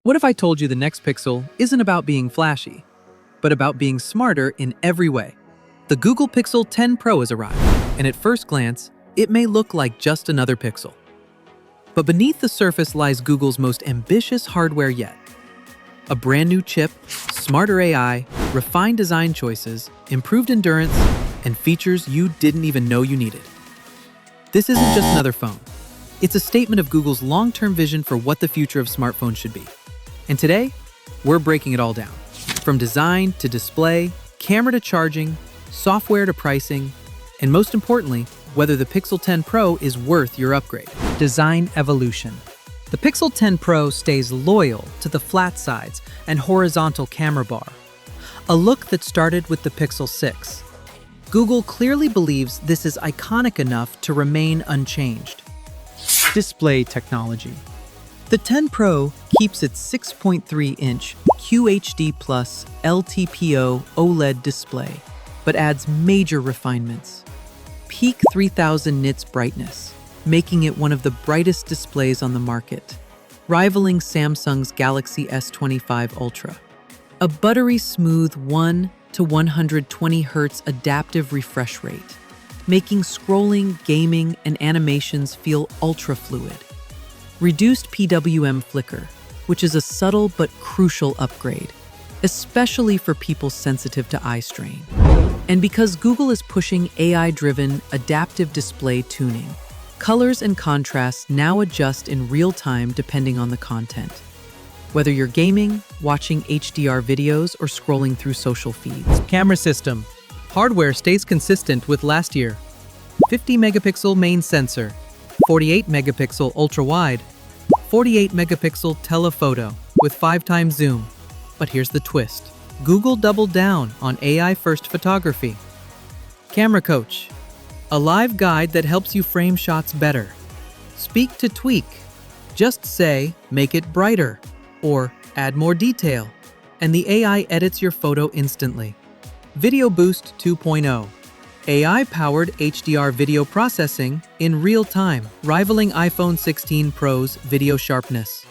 What if I told you the next Pixel isn't about being flashy, but about being smarter in every way? The Google Pixel 10 Pro has arrived, and at first glance, it may look like just another Pixel. But beneath the surface lies Google's most ambitious hardware yet. A brand new chip, smarter AI, refined design choices, improved endurance, and features you didn't even know you needed. This isn't just another phone. It's a statement of Google's long-term vision for what the future of smartphones should be. And today, we're breaking it all down. From design to display, camera to charging, software to pricing, and most importantly, whether the Pixel 10 Pro is worth your upgrade. Design evolution. The Pixel 10 Pro stays loyal to the flat sides and horizontal camera bar, a look that started with the Pixel 6. Google clearly believes this is iconic enough to remain unchanged. Display technology. The 10 Pro keeps its 6.3-inch QHD+ LTPO OLED display, but adds major refinements. Peak 3000 nits brightness, making it one of the brightest displays on the market, rivaling Samsung's Galaxy S25 Ultra. A buttery smooth 1 to 120 Hz adaptive refresh rate, making scrolling, gaming, and animations feel ultra-fluid. Reduced PWM flicker, which is a subtle but crucial upgrade, especially for people sensitive to eye strain. And because Google is pushing AI-driven adaptive display tuning, colors and contrasts now adjust in real time depending on the content. Whether you're gaming, watching HDR videos, or scrolling through social feeds. Camera system. Hardware stays consistent with last year. 50-megapixel main sensor, 48-megapixel ultra-wide, 48-megapixel telephoto with 5x zoom. But here's the twist. Google doubled down on AI-first photography. Camera Coach, a live guide that helps you frame shots better. Speak to tweak. Just say, make it brighter, or add more detail, and the AI edits your photo instantly. Video Boost 2.0, AI-powered HDR video processing in real time, rivaling iPhone 16 Pro's video sharpness.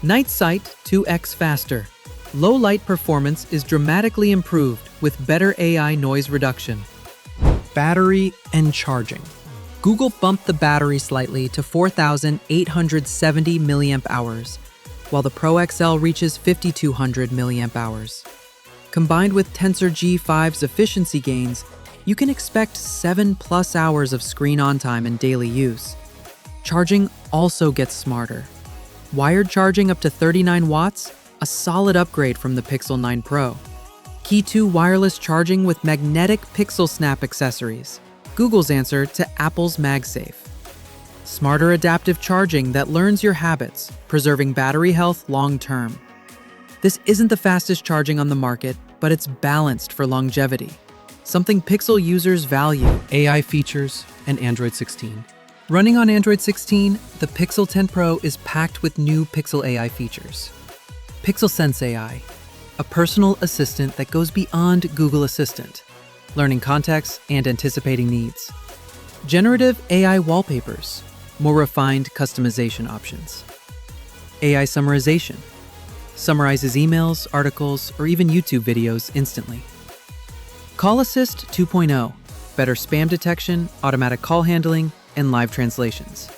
Night Sight 2x faster. Low light performance is dramatically improved with better AI noise reduction. Battery and charging. Google bumped the battery slightly to 4,870 mAh, while the Pro XL reaches 5,200 mAh. Combined with Tensor G5's efficiency gains, you can expect 7+ hours of screen-on time in daily use. Charging also gets smarter. Wired charging up to 39 watts, a solid upgrade from the Pixel 9 Pro. Key 2 wireless charging with magnetic Pixel Snap accessories, Google's answer to Apple's MagSafe. Smarter adaptive charging that learns your habits, preserving battery health long-term. This isn't the fastest charging on the market, but it's balanced for longevity, something Pixel users value. AI features and Android 16. Running on Android 16, the Pixel 10 Pro is packed with new Pixel AI features. Pixel Sense AI, a personal assistant that goes beyond Google Assistant, learning context and anticipating needs. Generative AI wallpapers, more refined customization options. AI summarization, summarizes emails, articles, or even YouTube videos instantly. Call Assist 2.0, better spam detection, automatic call handling, and live translations.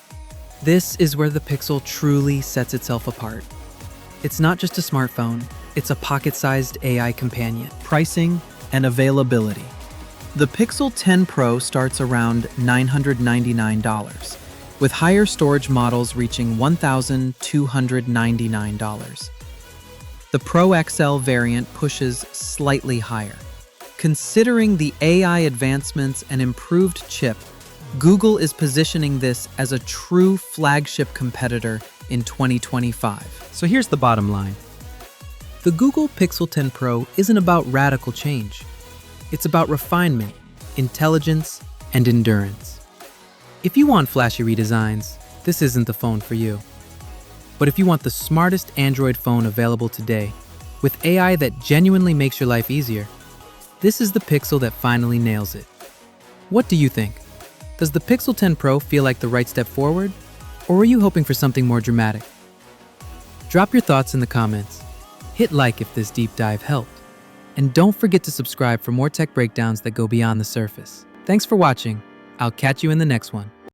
This is where the Pixel truly sets itself apart. It's not just a smartphone, it's a pocket-sized AI companion. Pricing and availability. The Pixel 10 Pro starts around $999, with higher storage models reaching $1,299. The Pro XL variant pushes slightly higher. Considering the AI advancements and improved chip, Google is positioning this as a true flagship competitor in 2025. So here's the bottom line. The Google Pixel 10 Pro isn't about radical change. It's about refinement, intelligence, and endurance. If you want flashy redesigns, this isn't the phone for you. But if you want the smartest Android phone available today, with AI that genuinely makes your life easier, this is the Pixel that finally nails it. What do you think? Does the Pixel 10 Pro feel like the right step forward? Or were you hoping for something more dramatic? Drop your thoughts in the comments. Hit like if this deep dive helped. And don't forget to subscribe for more tech breakdowns that go beyond the surface. Thanks for watching. I'll catch you in the next one.